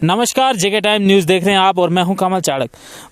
नमस्कार, जेके time news देख रहे हैं आप और मैं हूं कमल चाड़क।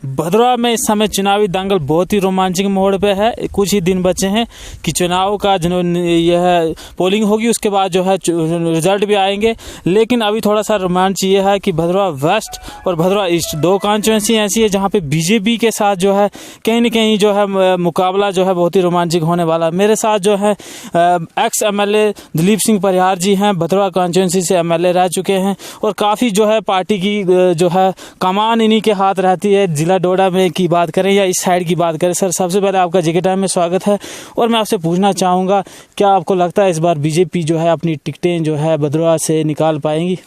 भदरवा में इस समय चुनावी दंगल बहुत ही रोमांचक मोड़ पे है। कुछ ही दिन बचे हैं कि चुनाव का यह पोलिंग होगी, उसके बाद जो है रिजल्ट भी आएंगे। लेकिन अभी थोड़ा सा रोमांच ये है कि भदरवा वेस्ट और भदरवा ईस्ट दो कॉन्स्टिट्यूंसी ऐसी है जहाँ पे बीजेपी के साथ जो है कहीं न कहीं जो है मुकाबला जो है बहुत ही रोमांचक होने वाला है। मेरे साथ जो है एक्स MLA दिलीप सिंह परिहार जी हैं, भदरवा कॉन्स्टिट्यूंसी से MLA रह चुके हैं और काफ़ी जो है पार्टी की जो है कमान इन्हीं के हाथ रहती है। जिला डोडा में की बात करें या इस साइड की बात करें, सर सबसे पहले आपका जेके टाइम में स्वागत है। और मैं आपसे पूछना चाहूँगा, क्या आपको लगता है इस बार बीजेपी जो है अपनी टिकटें जो है भदरवा से निकाल पाएंगी?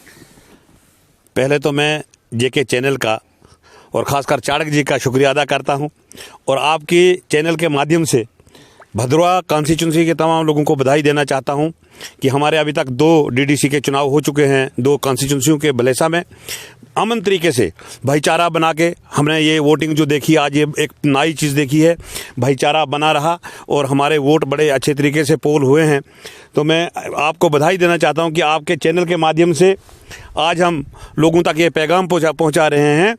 पहले तो मैं जेके चैनल का और ख़ासकर चाड़क जी का शुक्रिया अदा करता हूं और आपके चैनल के माध्यम से भदरवा कॉन्स्टिट्यूंसी के तमाम लोगों को बधाई देना चाहता हूं कि हमारे अभी तक 2 DDC के चुनाव हो चुके हैं, 2 कॉन्स्टिट्यूंसियों के भलेसा में अमन तरीके से भाईचारा बना के हमने ये वोटिंग जो देखी आज, ये एक नई चीज़ देखी है। भाईचारा बना रहा और हमारे वोट बड़े अच्छे तरीके से पोल हुए हैं। तो मैं आपको बधाई देना चाहता हूं कि आपके चैनल के माध्यम से आज हम लोगों तक ये पैगाम पहुंचा रहे हैं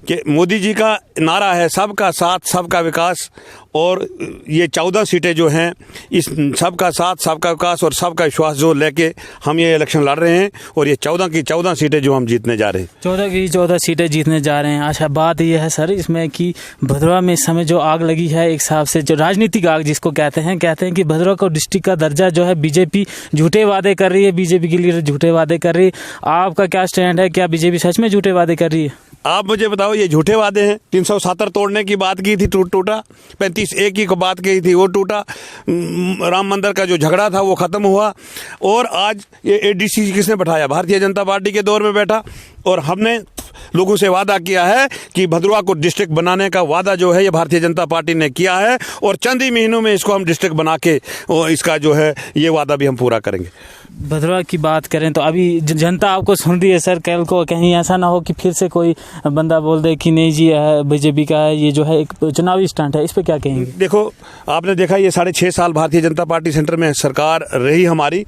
कि मोदी जी का नारा है सबका साथ सबका विकास, और ये 14 सीटें जो हैं इस सबका साथ सबका विकास और सबका विश्वास जो लेके हम ये इलेक्शन लड़ रहे हैं और ये 14 की 14 सीटें जो हम जीतने जा रहे हैं, 14 की 14 सीटें जीतने जा रहे हैं। अच्छा, बात यह है सर इसमें कि भदरवा में इस समय जो आग लगी है, एक हिसाब से जो राजनीतिक आग जिसको कहते हैं कि भदरवा को डिस्ट्रिक्ट का दर्जा जो है बीजेपी झूठे वादे कर रही है, बीजेपी के लीडर झूठे वादे कर रही है। आपका क्या स्टैंड है? क्या बीजेपी सच में झूठे वादे कर रही है? आप मुझे बताओ, ये झूठे वादे हैं। 370 तोड़ने की बात की थी, टूटा। 35A की बात की थी, वो टूटा। राम मंदिर का जो झगड़ा था वो खत्म हुआ। और आज ये ADC किसने बैठाया? भारतीय जनता पार्टी के दौर में बैठा। और हमने लोगों से वादा किया है कि भदरवा को डिस्ट्रिक्ट बनाने का वादा जो है ये भारतीय जनता पार्टी ने किया है और चंद ही महीनों में इसको हम डिस्ट्रिक्ट बना के इसका जो है ये वादा भी हम पूरा करेंगे। भदरवा की बात करें तो अभी जनता आपको सुन रही है सर। कल को कहीं ऐसा ना हो कि फिर से कोई बंदा बोल दे कि नहीं जी बीजेपी का है, ये जो है एक चुनावी स्टंट है, इस पे क्या कहेंगे? देखो, आपने देखा ये 6.5 साल भारतीय जनता पार्टी सेंटर में सरकार रही हमारी,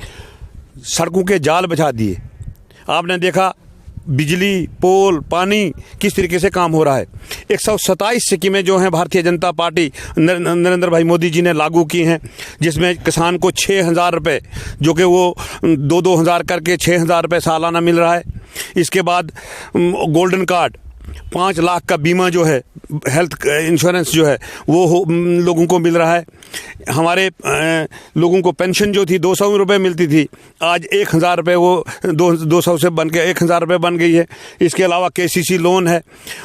सड़कों के जाल बिछा दिए। आपने देखा बिजली, पोल, पानी किस तरीके से काम हो रहा है। 127 स्कीमें जो हैं भारतीय जनता पार्टी नरेंद्र भाई मोदी जी ने लागू की हैं, जिसमें किसान को 6,000 रुपये जो कि वो 2-2 हज़ार करके 6,000 रुपये सालाना मिल रहा है। इसके बाद गोल्डन कार्ड, 5 लाख का बीमा जो है, हेल्थ इंश्योरेंस जो है वो लोगों को मिल रहा है। हमारे लोगों को पेंशन जो थी 200 रुपये मिलती थी, आज 1,000 रुपये वो 200 से बन के 1,000 रुपये बन गई है। इसके अलावा KCC लोन है।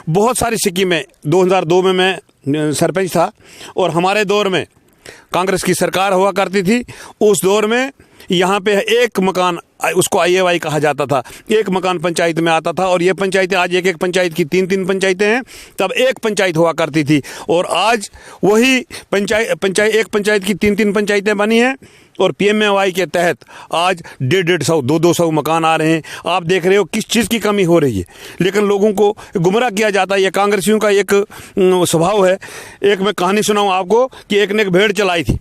बहुत सारी स्कीमें। 2002 में मैं सरपंच था और हमारे दौर में कांग्रेस की सरकार हुआ करती थी। उस दौर में यहाँ पे एक मकान, उसको IAY कहा जाता था, एक मकान पंचायत में आता था। और ये पंचायतें आज एक पंचायत की 3-3 पंचायतें हैं, तब एक पंचायत हुआ करती थी। और आज वही एक पंचायत की 3-3 पंचायतें बनी हैं और PMAY के तहत आज 150-150, 200 मकान आ रहे हैं। आप देख रहे हो किस चीज़ की कमी हो रही है, लेकिन लोगों को गुमराह किया जाता है। ये कांग्रेसियों का एक स्वभाव है। एक मैं कहानी सुनाऊँ आपको कि एक ने एक भेड़ चलाई थी।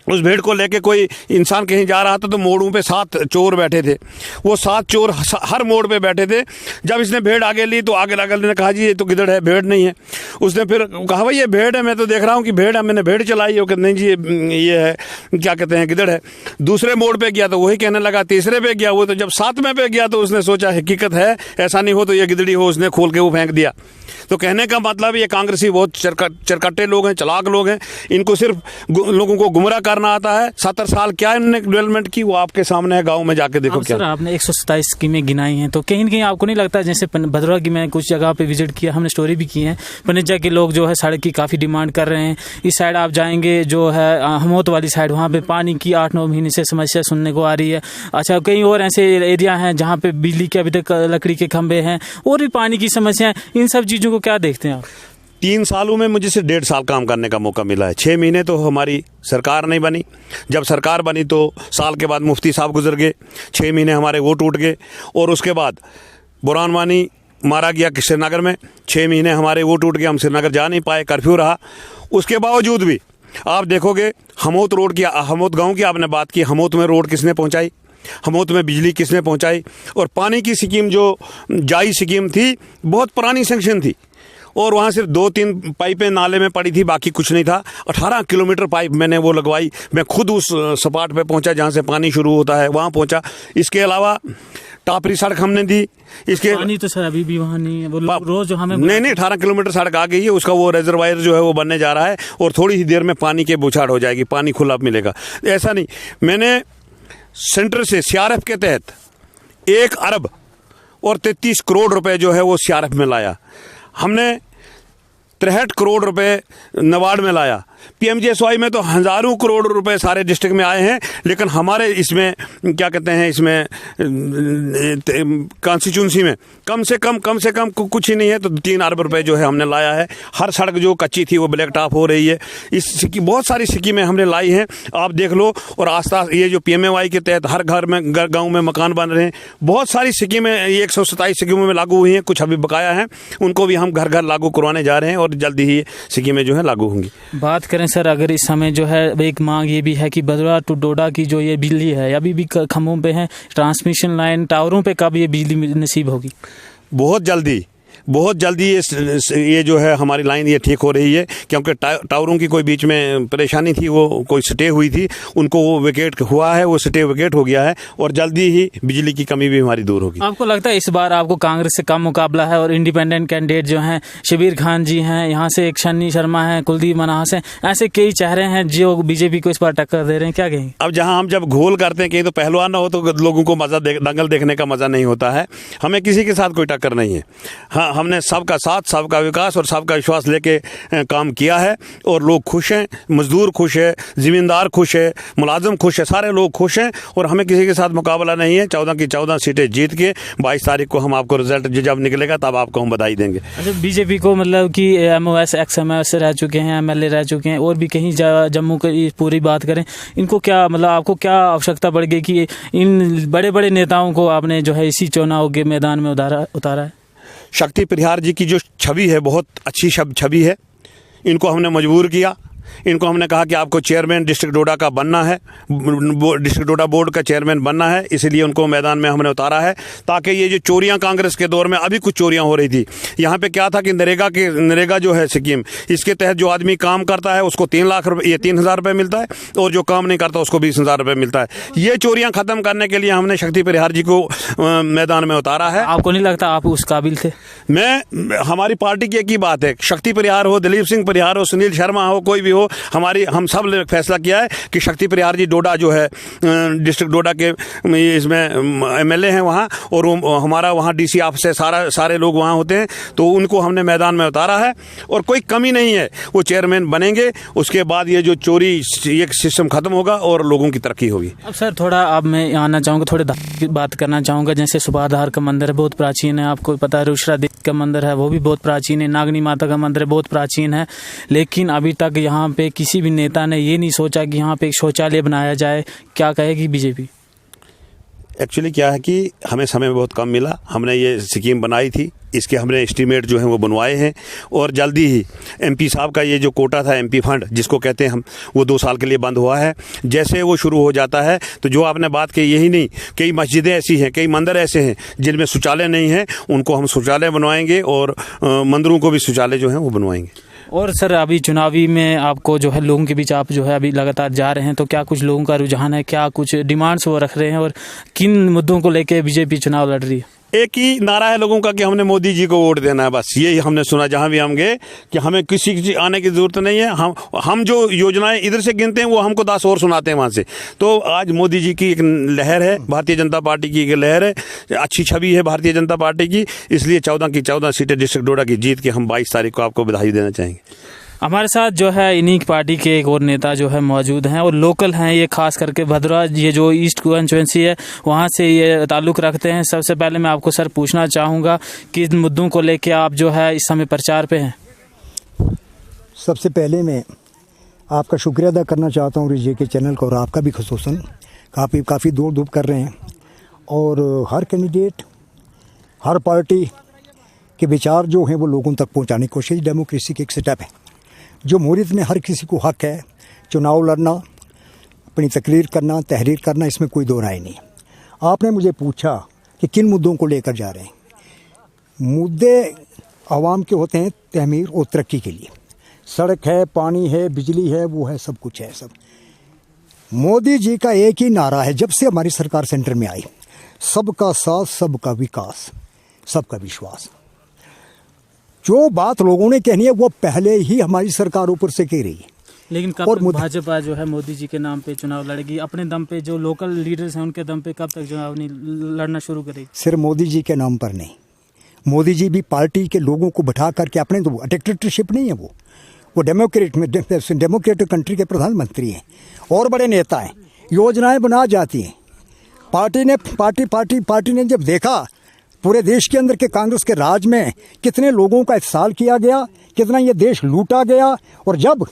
उस भेड़ को लेके कोई इंसान कहीं जा रहा था तो मोड़ों पे 7 चोर बैठे थे। वो 7 चोर हर मोड़ पे बैठे थे। जब इसने भेड़ आगे ली तो आगे लगा ने कहा जी ये तो गिदड़ है, भेड़ नहीं है। उसने फिर कहा भाई ये भेड़ है, मैं तो देख रहा हूँ कि भेड़ है, मैंने भेड़ चलाई है। नहीं जी ये है, क्या कहते हैं, गिदड़ है। दूसरे मोड़ पे गया तो वही कहने लगा। तीसरे पे गया, वो तो जब 7वें पे गया तो उसने सोचा हकीकत है, ऐसा नहीं हो तो ये गिदड़ी हो, उसने खोल के वो फेंक दिया। तो कहने का मतलब ये कांग्रेसी बहुत चरकट्टे लोग हैं, चलाक लोग हैं। इनको सिर्फ लोगों को गुमराह करना आता है। 70 साल क्या इन्होंने डेवलपमेंट की वो आपके सामने है। गांव में जाके देखो क्या। सर आपने 127 स्कीमें गिनाई हैं, तो कहीं न कहीं आपको नहीं लगता, जैसे भदरवा की मैं कुछ जगह पे विजिट किया, हमने स्टोरी भी की है, पनिज्जा के लोग जो है सड़क की काफ़ी डिमांड कर रहे हैं। इस साइड आप जाएंगे जो है हमोत वाली साइड, वहाँ पे पानी की 8-9 महीने से समस्या सुनने को आ रही है। अच्छा, कई और ऐसे एरिया हैं जहाँ पे बिजली के अभी तक लकड़ी के खंभे हैं और भी पानी की समस्या है। इन सब चीज़ों को क्या देखते हैं आप? 3 सालों में मुझे सिर्फ 1.5 साल काम करने का मौका मिला है। 6 महीने तो हमारी सरकार नहीं बनी। जब सरकार बनी तो साल के बाद मुफ्ती साहब गुजर गए, 6 महीने हमारे वो टूट गए। और उसके बाद बुरहान वानी मारा गया श्रीनगर में, 6 महीने हमारे वो टूट गए, हम श्रीनगर जा नहीं पाए, कर्फ्यू रहा। उसके बावजूद भी आप देखोगे हमोत रोड की, हमोत गाँव की आपने बात की, हमोत में रोड किसने पहुँचाई? हमोत में बिजली किसने पहुंचाई, और पानी की स्कीम जो जाई स्कीम थी बहुत पुरानी सेंक्शन थी, और वहाँ सिर्फ 2-3 पाइपें नाले में पड़ी थी, बाकी कुछ नहीं था। 18 किलोमीटर पाइप मैंने वो लगवाई, मैं खुद उस सपाट पे पहुँचा जहाँ से पानी शुरू होता है, वहाँ पहुँचा। इसके अलावा टापरी सड़क हमने दी। इसके पानी तो सर अभी भी वहाँ नहीं है, वो रोज जो हमें नहीं 18 किलोमीटर सड़क आ गई है, उसका वो रिजर्वायर जो है वो बनने जा रहा है, और थोड़ी ही देर में पानी के बौछार हो जाएगी, पानी खुला मिलेगा। ऐसा नहीं, मैंने सेंटर से CRF के तहत 1 अरब और 33 करोड़ रुपए जो है वो CRF में लाया। हमने 63 करोड़ रुपए नबार्ड में लाया। PMGSY में तो हज़ारों करोड़ रुपए सारे डिस्ट्रिक्ट में आए हैं, लेकिन हमारे इसमें क्या कहते हैं, इसमें कॉन्स्टिट्यूंसी में कम से कम कुछ ही नहीं है, तो 3 अरब रुपए जो है हमने लाया है। हर सड़क जो कच्ची थी वो ब्लैक टॉप हो रही है। इस बहुत सारी स्कीमें हमने लाई हैं, आप देख लो। और आस्ता ये जो PMAY के तहत हर घर में गाँव में मकान बन रहे हैं, बहुत सारी स्कीमें 127 स्कीमों में लागू हुई हैं, कुछ अभी बकाया हैं, उनको भी हम घर घर लागू करवाने जा रहे हैं, और जल्दी ही स्कीमें जो है लागू होंगी। बात करें सर, अगर इस समय जो है एक मांग ये भी है कि भदरवा टू डोडा की जो ये बिजली है अभी भी खंभों पे है, ट्रांसमिशन लाइन टावरों पे कब ये बिजली नसीब होगी? बहुत जल्दी ये जो है हमारी लाइन ये ठीक हो रही है, क्योंकि टावरों की कोई बीच में परेशानी थी, वो कोई स्टे हुई थी, उनको वो वेकेट हुआ है, वो स्टे वेकेट हो गया है, और जल्दी ही बिजली की कमी भी हमारी दूर होगी। आपको लगता है इस बार आपको कांग्रेस से कम मुकाबला है, और इंडिपेंडेंट कैंडिडेट जो हैं शबीर खान जी हैं, यहाँ से एक शन्नी शर्मा है, कुलदीप मनाहस हैं, ऐसे कई चेहरे हैं जो बीजेपी को इस बार टक्कर दे रहे हैं, क्या कहेंगे? अब जहाँ हम जब घोल करते हैं कहीं तो पहलवान ना हो तो लोगों को दंगल देखने का मजा नहीं होता है। हमें किसी के साथ कोई टक्कर नहीं है। हाँ, हमने सबका साथ, सबका विकास और सबका विश्वास लेके काम किया है, और लोग खुश हैं, मजदूर खुश है, जिम्मेदार खुश है, मुलाजिम खुश है, सारे लोग खुश हैं, और हमें किसी के साथ मुकाबला नहीं है। 14 की 14 सीटें जीत के 22 तारीख को हम आपको रिजल्ट जब निकलेगा तब आपको हम बधाई देंगे। अच्छा, बीजेपी को मतलब कि MOS XMS रह चुके हैं, MLA रह चुके हैं, और भी कहीं जम्मू की पूरी बात करें, इनको क्या मतलब आपको क्या आवश्यकता पड़ गई कि इन बड़े बड़े नेताओं को आपने जो है इसी चुनाव के मैदान में उतारा है? शक्ति परिहार जी की जो छवि है बहुत अच्छी छवि है, इनको हमने मजबूर किया। इनको हमने कहा कि आपको चेयरमैन डिस्ट्रिक्ट डोडा का बनना है, डिस्ट्रिक्ट डोडा बोर्ड का चेयरमैन बनना है, इसलिए उनको मैदान में हमने उतारा है, ताकि ये जो चोरियां कांग्रेस के दौर में अभी कुछ चोरियां हो रही थी। यहाँ पे क्या था कि नरेगा जो है स्कीम, इसके तहत जो आदमी काम करता है उसको 3 लाख रुपये, 3,000 रुपये मिलता है, और जो काम नहीं करता उसको 20,000 रुपये मिलता है। ये चोरियां खत्म करने के लिए हमने शक्ति परिहार जी को मैदान में उतारा है। आपको नहीं लगता आप उस काबिल थे? हमारी पार्टी की एक ही बात है, शक्ति परिहार हो, दिलीप सिंह परिहार हो, सुनील शर्मा हो, कोई भी हो, हम सब ने फैसला किया है कि शक्ति परिहार जी डोडा जो है डिस्ट्रिक्ट डोडा के इसमें MLA हैं वहाँ, और हमारा वहाँ DC ऑफिस है, सारे लोग वहाँ होते हैं, तो उनको हमने मैदान में उतारा है, और कोई कमी नहीं है। वो चेयरमैन बनेंगे, उसके बाद ये जो चोरी ये सिस्टम खत्म होगा और लोगों की तरक्की होगी। अब सर थोड़ा अब मैं आना चाहूँगा, थोड़ी बात करना चाहूँगा। जैसे सुबाधार का मंदिर है, बहुत प्राचीन है, आपको पता है। रुषरा देवी का मंदिर है, वो भी बहुत प्राचीन है। नागनी माता का मंदिर है, बहुत प्राचीन है, लेकिन अभी तक यहाँ पे किसी भी नेता ने ये नहीं सोचा कि यहाँ पे एक शौचालय बनाया जाए। क्या कहेगी बीजेपी? एक्चुअली क्या है कि हमें समय बहुत कम मिला, हमने ये स्कीम बनाई थी, इसके हमने एस्टीमेट जो है वो बनवाए हैं, और जल्दी ही MP साहब का ये जो कोटा था, MP फंड जिसको कहते हैं हम, वो 2 साल के लिए बंद हुआ है। जैसे वो शुरू हो जाता है तो जो आपने बात की, यही नहीं, कई मस्जिदें ऐसी हैं, कई मंदिर ऐसे हैं जिनमें शौचालय नहीं है, उनको हम शौचालय बनवाएंगे, और मंदिरों को भी शौचालय जो है वो बनवाएंगे। और सर अभी चुनावी में आपको जो है लोगों के बीच आप जो है अभी लगातार जा रहे हैं, तो क्या कुछ लोगों का रुझान है, क्या कुछ डिमांड्स वो रख रहे हैं, और किन मुद्दों को लेके बीजेपी चुनाव लड़ रही है? एक ही नारा है लोगों का कि हमने मोदी जी को वोट देना है, बस यही हमने सुना जहां भी हम गए, कि हमें किसी की आने की जरूरत नहीं है। हम जो योजनाएं इधर से गिनते हैं वो हमको 10 और सुनाते हैं वहां से। तो आज मोदी जी की एक लहर है, भारतीय जनता पार्टी की एक लहर है, अच्छी छवि है भारतीय जनता पार्टी की, इसलिए 14 की 14 सीटें डिस्ट्रिक्ट डोडा की जीत के हम 22 तारीख को आपको बधाई देना चाहेंगे। हमारे साथ जो है इन्हीं पार्टी के एक और नेता जो है मौजूद हैं, और लोकल हैं, ये खास करके भदरवा, ये जो ईस्ट कॉन्स्टिट्यूएंसी है वहाँ से ये ताल्लुक़ रखते हैं। सबसे पहले मैं आपको सर पूछना चाहूँगा कि इन मुद्दों को लेके आप जो है इस समय प्रचार पे हैं। सबसे पहले मैं आपका शुक्रिया अदा करना चाहता हूँ रिजे के चैनल को, और आपका भी खुसूसन, काफ़ी दौड़ धूप कर रहे हैं, और हर कैंडिडेट, हर पार्टी के विचार जो हैं वो लोगों तक पहुँचाने की कोशिश डेमोक्रेसी की एक स्टेप है। जमहूरियत में हर किसी को हक है चुनाव लड़ना, अपनी तकरीर करना, तहरीर करना, इसमें कोई दो राय नहीं। आपने मुझे पूछा कि किन मुद्दों को लेकर जा रहे हैं। मुद्दे आवाम के होते हैं तहमीर और तरक्की के लिए। सड़क है, पानी है, बिजली है, वो है, सब कुछ है। सब मोदी जी का एक ही नारा है जब से हमारी सरकार सेंटर में आई, सबका साथ, सबका विकास, सबका विश्वास। जो बात लोगों ने कहनी है वो पहले ही हमारी सरकार ऊपर से कह रही है। लेकिन कब तक भाजपा जो है मोदी जी के नाम पे चुनाव लड़ेगी? अपने दम पे जो लोकल लीडर्स हैं उनके दम पे कब तक चुनाव नहीं लड़ना शुरू करेगी? सिर्फ मोदी जी के नाम पर नहीं, मोदी जी भी पार्टी के लोगों को बैठा करके अपने, तो डिक्टेटरशिप नहीं है वो डेमोक्रेटिक कंट्री के प्रधानमंत्री हैं और बड़े नेता हैं। योजनाएं बना जाती हैं। पार्टी ने जब देखा पूरे देश के अंदर के कांग्रेस के राज में कितने लोगों का इस्तेमाल किया गया, कितना ये देश लूटा गया, और जब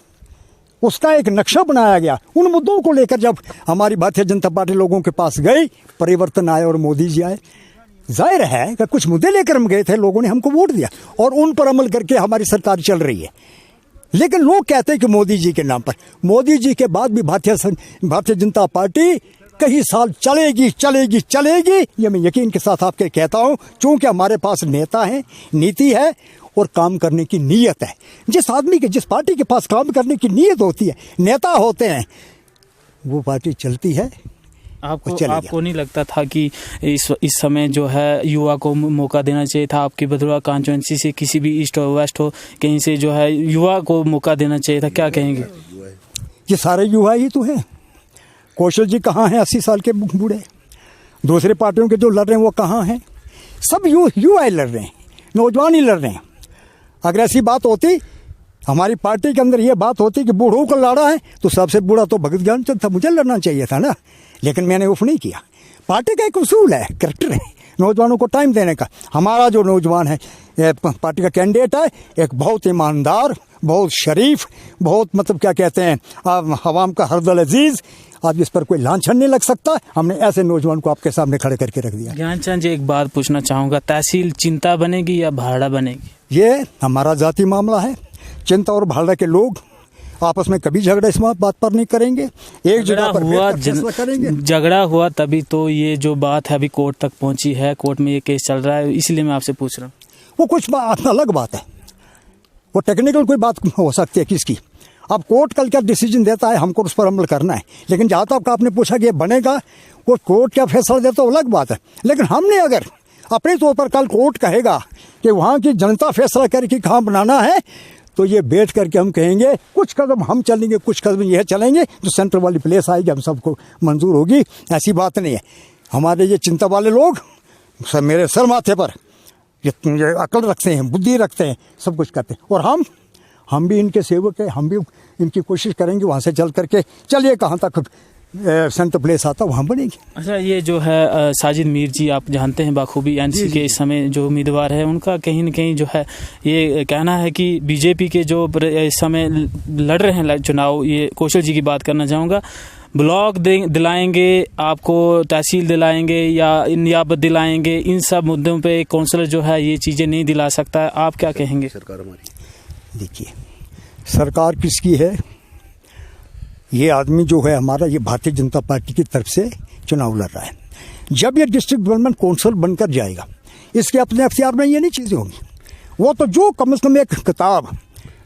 उसका एक नक्शा बनाया गया, उन मुद्दों को लेकर जब हमारी भारतीय जनता पार्टी लोगों के पास गई, परिवर्तन आए और मोदी जी आए। जाहिर है कि कुछ मुद्दे लेकर हम गए थे, लोगों ने हमको वोट दिया और उन पर अमल करके हमारी सरकार चल रही है। लेकिन लोग कहते हैं कि मोदी जी के नाम पर, मोदी जी के बाद भी भारतीय जनता पार्टी कई साल चलेगी, ये मैं यकीन के साथ आपके कहता हूँ, क्योंकि हमारे पास नेता हैं, नीति है और काम करने की नीयत है। जिस पार्टी के पास काम करने की नीयत होती है, नेता होते हैं, वो पार्टी चलती है। आपको नहीं लगता था कि इस समय जो है युवा को मौका देना चाहिए था? आपकी भदरवा कॉन्स्टिट्यूएंसी से किसी भी ईस्ट हो वेस्ट हो, कहीं से जो है युवा को मौका देना चाहिए था, क्या कहेंगे? ये सारे युवा ही तो हैं। कौशल जी कहाँ हैं, 80 साल के बूढ़े? दूसरे पार्टियों के जो लड़ रहे हैं वो कहाँ हैं? सब युवा लड़ रहे हैं, नौजवान ही लड़ रहे हैं। अगर ऐसी बात होती, हमारी पार्टी के अंदर ये बात होती कि बूढ़ों को लड़ा है, तो सबसे बूढ़ा तो भगत ज्ञानचंद था, मुझे लड़ना चाहिए था ना। लेकिन मैंने उफ नहीं किया। पार्टी का एक उसूल है, करैक्टर है, नौजवानों को टाइम देने का। हमारा जो नौजवान है, पार्टी का कैंडिडेट है, एक बहुत ईमानदार, बहुत शरीफ, बहुत मतलब क्या कहते हैं, आवाम का हरदल अजीज। आज इस पर कोई लांछन नहीं लग सकता। हमने ऐसे नौजवान को आपके सामने खड़े करके रख दिया। ज्ञानचंद जी, एक बात पूछना चाहूँगा, तहसील चिंता बनेगी या भाड़ा बनेगी? ये हमारा जाति मामला है। चिंता और भाड़ा के लोग आपस में कभी झगड़ा इस बात पर नहीं करेंगे, एक जगह पर फैसला करेंगे। झगड़ा हुआ तभी तो ये जो बात है अभी कोर्ट तक पहुंची है, कोर्ट में ये केस चल रहा है, इसलिए मैं आपसे पूछ रहा हूँ। वो कुछ बात अलग बात है, वो टेक्निकल कोई बात हो सकती है किसकी। अब कोर्ट कल क्या डिसीजन देता है, हमको उस पर अमल करना है। लेकिन जहाँ तक आपने पूछा कि ये बनेगा, वो कोर्ट क्या फैसला देता है, अलग बात है। लेकिन हमने अगर अपने तौर पर कल कोर्ट कहेगा कि वहाँ की जनता फैसला करके कहाँ बनाना है, तो ये बैठ करके हम कहेंगे कुछ कदम हम चलेंगे, कुछ कदम यह चलेंगे, जो सेंटर वाली प्लेस आएगी हम सबको मंजूर होगी। ऐसी बात नहीं है। हमारे ये चिंता वाले लोग मेरे सर माथे पर ये अकल रखते हैं, बुद्धि रखते हैं, सब कुछ करते हैं। और हम भी इनके सेवक हैं, हम भी इनकी कोशिश करेंगे वहाँ से चल करके चलिए कहाँ तक सेंटर प्लेस आता वहाँ बनेगी। अच्छा, ये जो है साजिद मीर जी, आप जानते हैं बाखूबी एनसी के इस समय जो उम्मीदवार है, उनका कहीं न कहीं जो है ये कहना है कि बीजेपी के जो इस समय लड़ रहे हैं चुनाव, ये कौशल जी की बात करना चाहूँगा, ब्लॉक दिलाएंगे आपको, तहसील दिलाएंगे या नियाबत दिलाएंगे, इन सब मुद्दों पे काउंसलर जो है ये चीज़ें नहीं दिला सकता है। आप क्या कहेंगे? सरकार हमारी, देखिए सरकार किसकी है, ये आदमी जो है हमारा, ये भारतीय जनता पार्टी की तरफ से चुनाव लड़ रहा है। जब ये डिस्ट्रिक्ट डेवलपमेंट काउंसिल बनकर जाएगा, इसके अपने अख्तियार में ये नहीं चीज़ें होंगी। वो तो जो कम से कम एक किताब,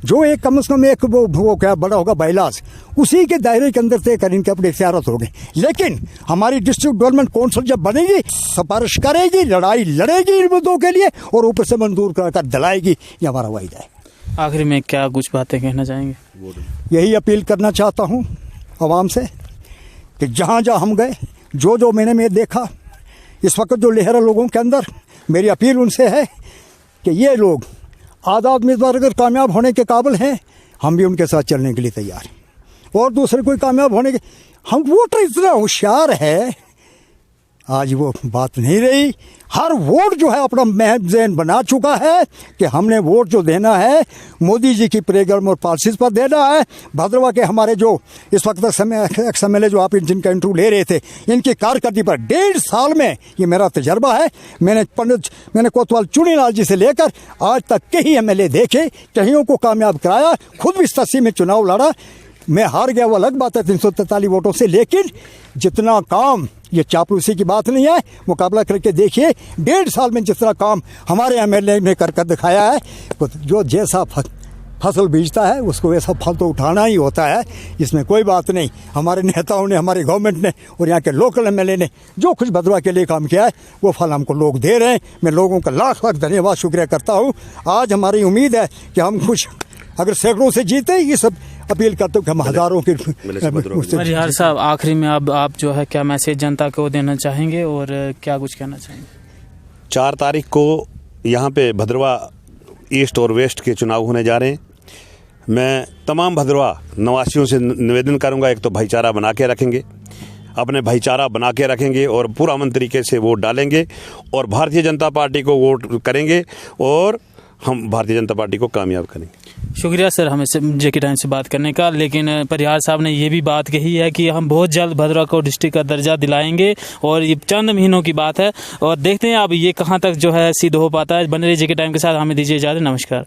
जो एक कम से कम एक वो क्या बड़ा होगा बाइलाज, उसी के दायरे के अंदर तय कर इनके अपने इख्तियारत होंगे। लेकिन हमारी डिस्ट्रिक्ट डेवलपमेंट काउंसिल जब बनेगी, सिफारिश करेगी, लड़ाई लड़ेगी इन मुद्दों के लिए और ऊपर से मंजूर कर दिलाएगी। ये हमारा वायदा है। आखिर में क्या कुछ बातें कहना चाहेंगे? यही अपील करना चाहता हूँ आवाम से कि जहाँ जहाँ हम गए, जो मैंने देखा इस वक्त जो लहर लोगों के अंदर, मेरी अपील उनसे है कि ये लोग आज़ाद उम्मीदवार अगर कामयाब होने के काबिल हैं, हम भी उनके साथ चलने के लिए तैयार हैं। और दूसरे कोई कामयाब होने के, हम वोटर इतना होशियार है, आज वो बात नहीं रही। हर वोट जो है अपना महज़ बना चुका है कि हमने वोट जो देना है मोदी जी की प्रोग्राम और पॉलिसीज पर देना है। भद्रवा के हमारे जो इस वक्त XMLA जो आप जिनका इंटरव्यू ले रहे थे, इनकी कारकर्दगी पर 1.5 साल में ये मेरा तजर्बा है। मैंने कोतवाल चुनीलाल जी से लेकर आज तक कई MLA देखे, कईयों को कामयाब कराया, खुद भी 87 में चुनाव लड़ा। मैं हार गया वो अलग बात है 343 वोटों से, लेकिन जितना काम, ये चापलूसी की बात नहीं है, मुकाबला करके देखिए 1.5 साल में जितना काम हमारे एमएलए ने कर दिखाया है। जो जैसा फसल बीजता है उसको वैसा फल तो उठाना ही होता है, इसमें कोई बात नहीं। हमारे नेताओं ने, हमारी गवर्नमेंट ने और यहाँ के लोकल एमएलए ने जो कुछ भदरवा के लिए काम किया है वो फल हमको लोग दे रहे हैं। मैं लोगों का लाख लाख धन्यवाद शुक्रिया करता हूँ। आज हमारी उम्मीद है कि हम कुछ अगर सैकड़ों से जीते, ये सब अपील करते हो कि हम हज़ारों की। परिहार साहब, आखिरी में अब आप जो है क्या मैसेज जनता को देना चाहेंगे और क्या कुछ कहना चाहेंगे? 4 तारीख को यहाँ पे भदरवा ईस्ट और वेस्ट के चुनाव होने जा रहे हैं। मैं तमाम भदरवा निवासियों से निवेदन करूंगा, एक तो भाईचारा बना के रखेंगे, अपने भाईचारा बना के रखेंगे और पूरा अमन तरीके से वोट डालेंगे और भारतीय जनता पार्टी को वोट करेंगे और हम भारतीय जनता पार्टी को कामयाब करेंगे। शुक्रिया सर हमें जेके टाइम से बात करने का। लेकिन परिहार साहब ने ये भी बात कही है कि हम बहुत जल्द भदरवा को डिस्ट्रिक्ट का दर्जा दिलाएंगे और ये चंद महीनों की बात है और देखते हैं अब ये कहाँ तक जो है सिद्ध हो पाता है। बने रहिए जेके टाइम के साथ, हमें दीजिए इजाज़त। नमस्कार।